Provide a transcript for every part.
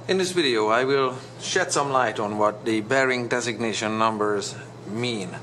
In this video I will shed some light on what the bearing designation numbers mean.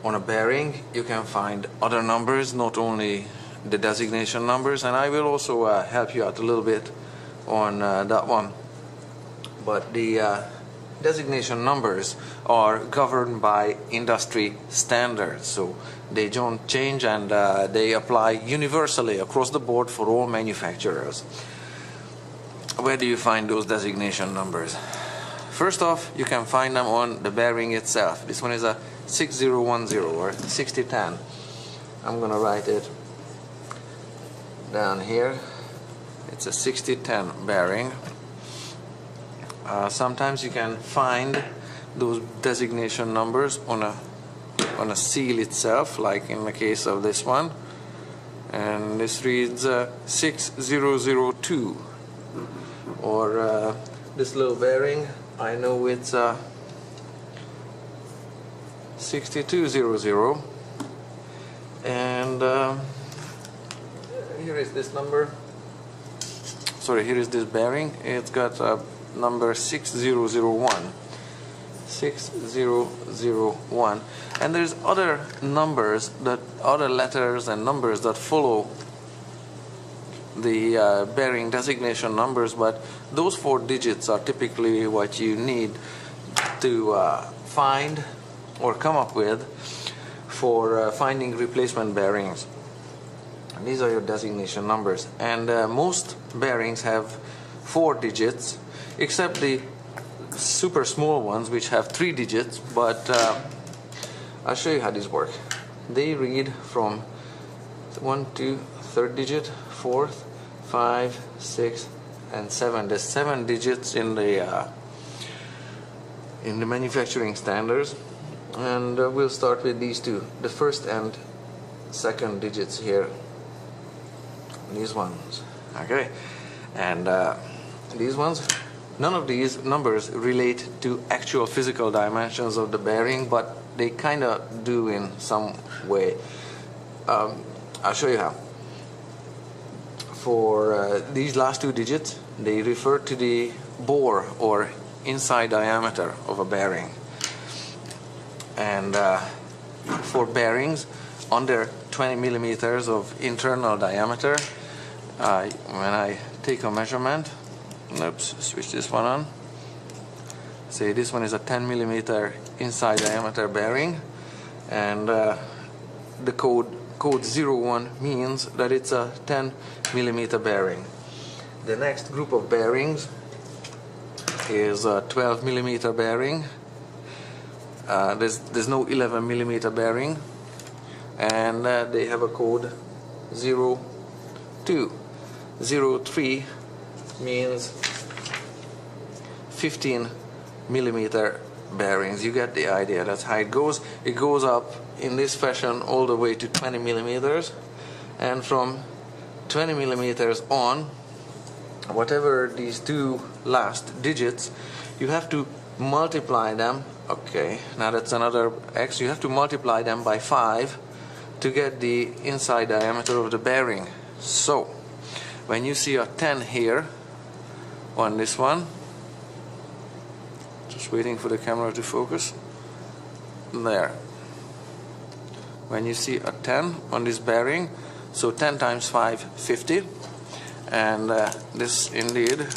On a bearing you can find other numbers, not only the designation numbers, and I will also help you out a little bit on that one. But the designation numbers are governed by industry standards, so they don't change, and they apply universally across the board for all manufacturers. Where do you find those designation numbers? First off, you can find them on the bearing itself. This one is a 6010 or 6010. I'm gonna write it down here. It's a 6010 bearing. Sometimes you can find those designation numbers on a seal itself, like in the case of this one, and this reads 6002. Or this little bearing, I know it's 6200, and here is this number. Sorry, here is this bearing. It's got number 6001. 6001, and there's other numbers, other letters and numbers that follow the bearing designation numbers, but those 4 digits are typically what you need to find or come up with for finding replacement bearings. And these are your designation numbers, and most bearings have 4 digits, except the super small ones which have 3 digits, but I'll show you how these work. They read from 1, 2, 3rd digit, 4th, 5, 6, and 7. There's 7 digits in the manufacturing standards, and we'll start with these two. The first and second digits here. These ones, okay, and these ones. None of these numbers relate to actual physical dimensions of the bearing, but they kind of do in some way. I'll show you how. For these last 2 digits, they refer to the bore or inside diameter of a bearing. And for bearings under 20 millimeters of internal diameter, when I take a measurement, oops, switch this one on. Say this one is a 10 millimeter inside diameter bearing, and the code 01 means that it's a 10 millimeter bearing. The next group of bearings is a 12 millimeter bearing. There's no 11 millimeter bearing, and they have a code 02. 03 means 15 millimeter bearings. You get the idea. That's how it goes. It goes up in this fashion all the way to 20 millimeters, and from 20 millimeters on, whatever these 2 last digits, you have to multiply them. Okay, now that's another X. You have to multiply them by 5 to get the inside diameter of the bearing. So when you see a 10 here on this one, just waiting for the camera to focus, there. When you see a 10 on this bearing, so 10 times 5, 50, and this indeed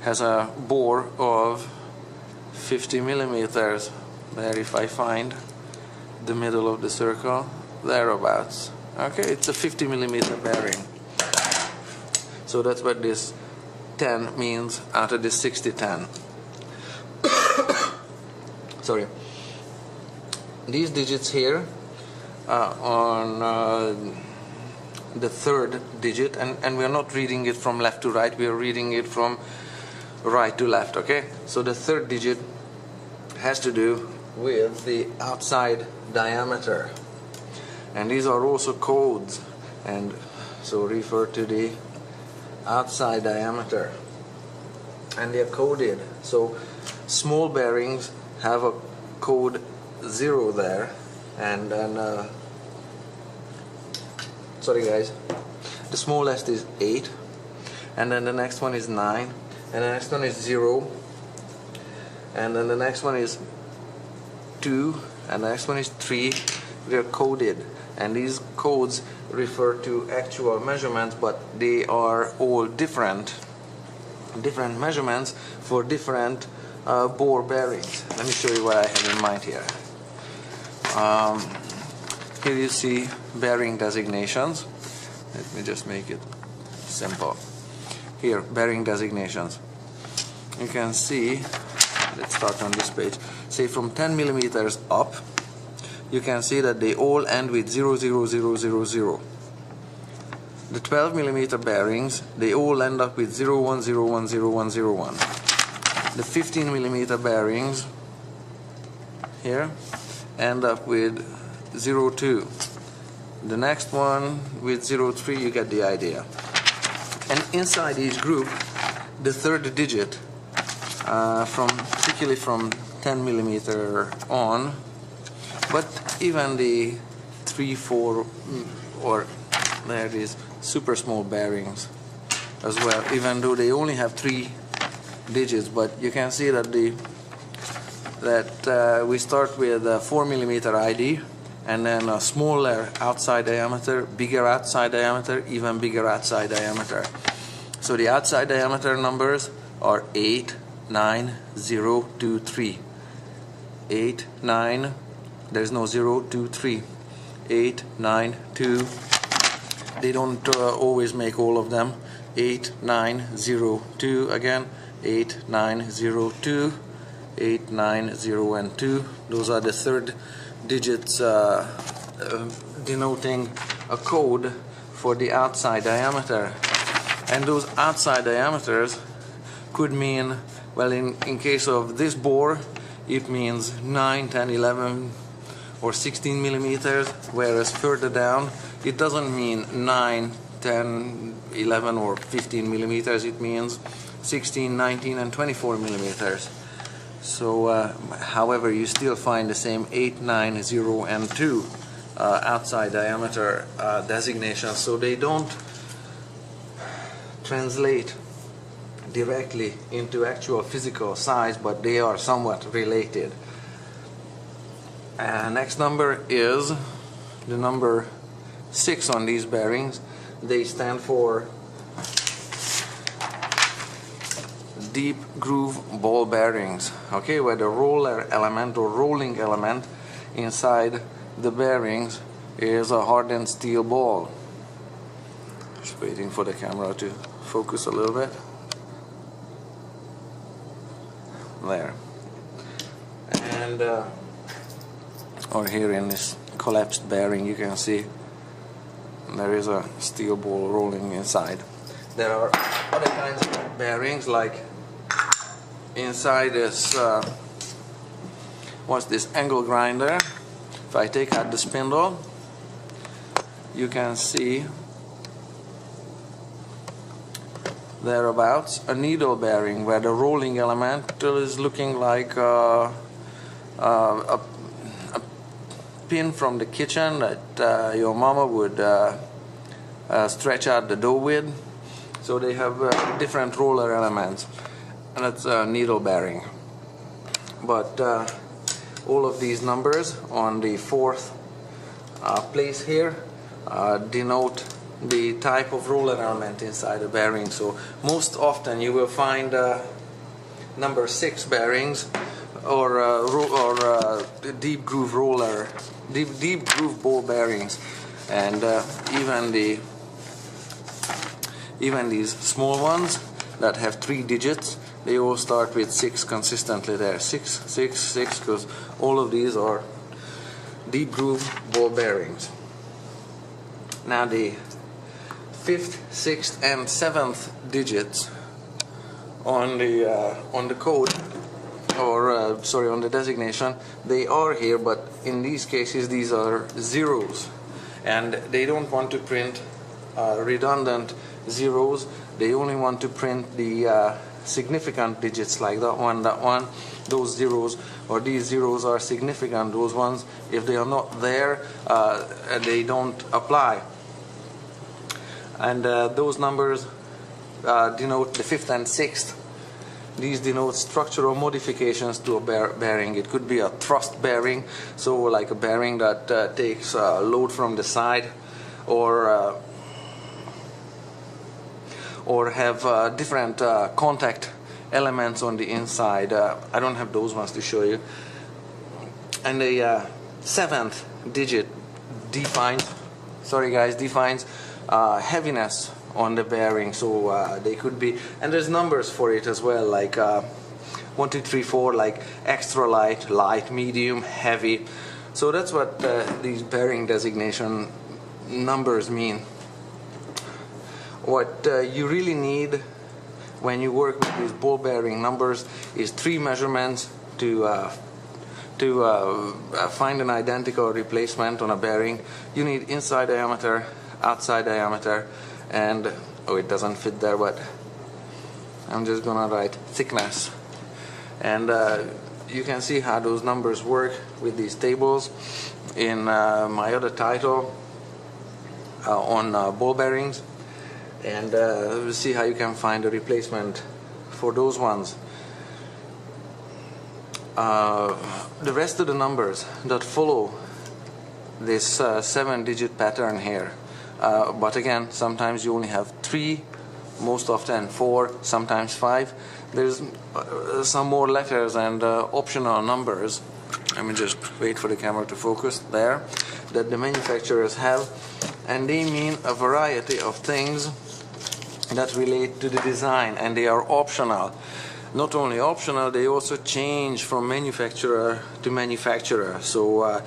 has a bore of 50 millimeters. There, if I find the middle of the circle, thereabouts. Okay, it's a 50 millimeter bearing. So that's what this 10 means out of this 6010. Sorry. These digits here on the 3rd digit, and we are not reading it from left to right, we are reading it from right to left, okay? So the 3rd digit has to do with the outside diameter, and these are also codes, and so refer to the outside diameter, and they are coded. So small bearings have a code 0 there, and then sorry guys, the smallest is 8, and then the next one is 9, and the next one is 0, and then the next one is 2, and the next one is 3. They're coded, and these codes refer to actual measurements, but they are all different measurements for different bore bearings. Let me show you what I have in mind here. Here you see bearing designations. Let me just make it simple. Here, bearing designations. You can see, let's start on this page, say from 10 millimeters up, you can see that they all end with 0, 0, 0, 0, 0. The 12 millimeter bearings, they all end up with 0, 1, 0, 1, 0, 1, 0, 1. The 15 millimeter bearings here end up with 0, 2. The next one with 0, 3, you get the idea. And inside each group, the third digit, particularly from 10 millimeter on, but even the 3, 4, or there it is, super small bearings as well, even though they only have 3 digits, but you can see that we start with a 4 millimeter ID, and then a smaller outside diameter, bigger outside diameter, even bigger outside diameter. So the outside diameter numbers are 8, 9, 0, 2, 3. 8, 9, there's no 0, 2, 3. 8, 9, 2. They don't always make all of them. 8, 9, 0, 2 again. 8, 9, 0, 2. 8, 9, 0, and 2. Those are the third digits denoting a code for the outside diameter. And those outside diameters could mean, well, in case of this bore, it means 9, 10, 11, or 16 millimeters, whereas further down, it doesn't mean 9, 10, 11, or 15 millimeters, it means 16, 19, and 24 millimeters. So, however, you still find the same 8, 9, 0, and 2 outside diameter designations. So they don't translate directly into actual physical size, but they are somewhat related. Next number is the number 6 on these bearings. They stand for deep groove ball bearings, okay, where the roller element or rolling element inside the bearings is a hardened steel ball. Just waiting for the camera to focus a little bit. There. And or here in this collapsed bearing, you can see there is a steel ball rolling inside. There are other kinds of bearings, like inside this what's this angle grinder. If I take out the spindle, you can see thereabouts a needle bearing where the rolling element is looking like a pin from the kitchen that your mama would stretch out the dough with. So they have different roller elements, and it's a needle bearing. But all of these numbers on the fourth place here denote the type of roller element inside the bearing. So most often you will find number 6 bearings or deep groove roller, deep groove ball bearings, and even these small ones that have 3 digits, they all start with 6 consistently there. 6, 6, 6, because all of these are deep groove ball bearings. Now the 5th, 6th, and 7th digits on the code, or sorry, on the designation, they are here, but in these cases these are zeros, and they don't want to print redundant zeros. They only want to print the significant digits, like that one. Those zeros, or these zeros, are significant. Those ones, if they are not there, they don't apply. And those numbers denote the 5th and 6th These denote structural modifications to a bearing. It could be a thrust bearing, so like a bearing that takes load from the side, or have different contact elements on the inside. I don't have those ones to show you. And the seventh digit defines heaviness on the bearing. So they could be, and there's numbers for it as well, like 1, 2, 3, 4, like extra light, light, medium, heavy. So that's what these bearing designation numbers mean. What you really need when you work with these ball bearing numbers is 3 measurements to find an identical replacement on a bearing. You need inside diameter, outside diameter, and it doesn't fit there, but I'm just gonna write thickness. And you can see how those numbers work with these tables in my other title on ball bearings, and we'll see how you can find a replacement for those ones. The rest of the numbers that follow this 7-digit pattern here, but again, sometimes you only have 3, most often 4, sometimes 5. There's some more letters and optional numbers. Let me just wait for the camera to focus there, that the manufacturers have, and they mean a variety of things that relate to the design, and they are optional. Not only optional, they also change from manufacturer to manufacturer. So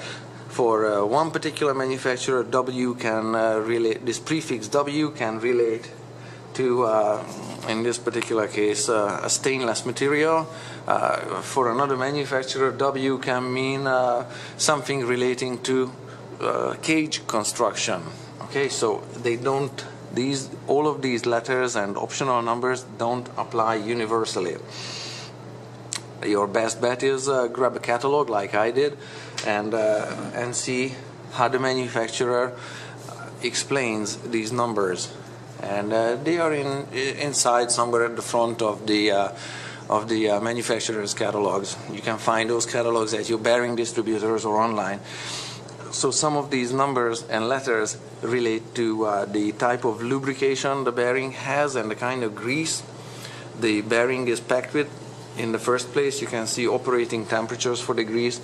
for one particular manufacturer, W can relate, this prefix W can relate to, in this particular case, a stainless material. For another manufacturer, W can mean something relating to cage construction. Okay, so they don't, all of these letters and optional numbers don't apply universally. Your best bet is grab a catalog like I did, and see how the manufacturer explains these numbers. And they are inside somewhere at the front of the manufacturer's catalogs. You can find those catalogs at your bearing distributors or online. So some of these numbers and letters relate to the type of lubrication the bearing has and the kind of grease the bearing is packed with. In the first place, you can see operating temperatures for the grease,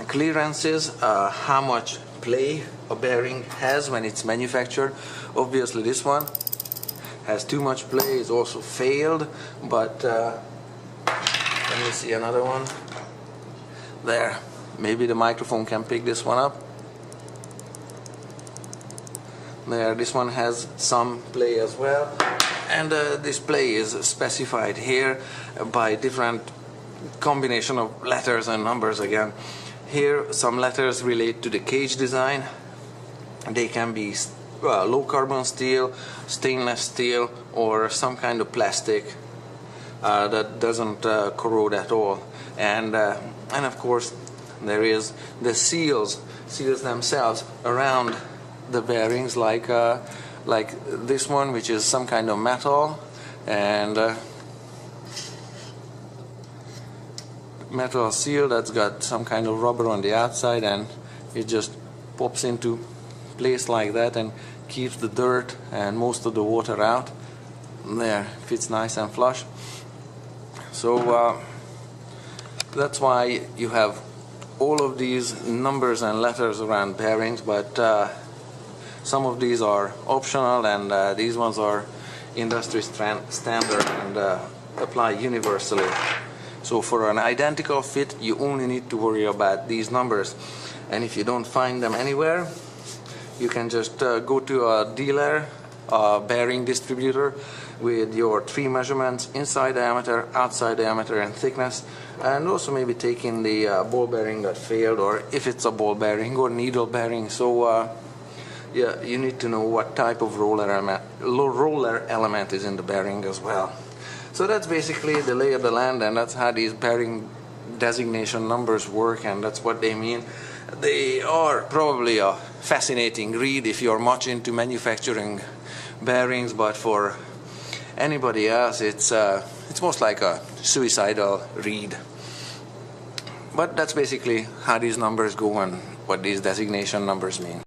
clearances, how much play a bearing has when it's manufactured. Obviously this one has too much play, is also failed, but let me see another one. There. Maybe the microphone can pick this one up. There, this one has some play as well. And this play is specified here by different combination of letters and numbers again. Here, some letters relate to the cage design. They can be low carbon steel, stainless steel, or some kind of plastic that doesn't corrode at all. And of course, there is the seals themselves around the bearings, like this one, which is some kind of metal, and metal seal that's got some kind of rubber on the outside, and it just pops into place like that and keeps the dirt and most of the water out. There, fits nice and flush. So that's why you have all of these numbers and letters around bearings, but some of these are optional, and these ones are industry standard and apply universally. So for an identical fit, you only need to worry about these numbers, and if you don't find them anywhere, you can just go to a dealer, a bearing distributor, with your 3 measurements: inside diameter, outside diameter, and thickness, and also maybe taking the ball bearing that failed, or if it's a ball bearing or needle bearing. So yeah, you need to know what type of roller element is in the bearing as well. So that's basically the lay of the land, and that's how these bearing designation numbers work, and that's what they mean. They are probably a fascinating read if you're much into manufacturing bearings, but for anybody else, it's most like a suicidal read. But that's basically how these numbers go and what these designation numbers mean.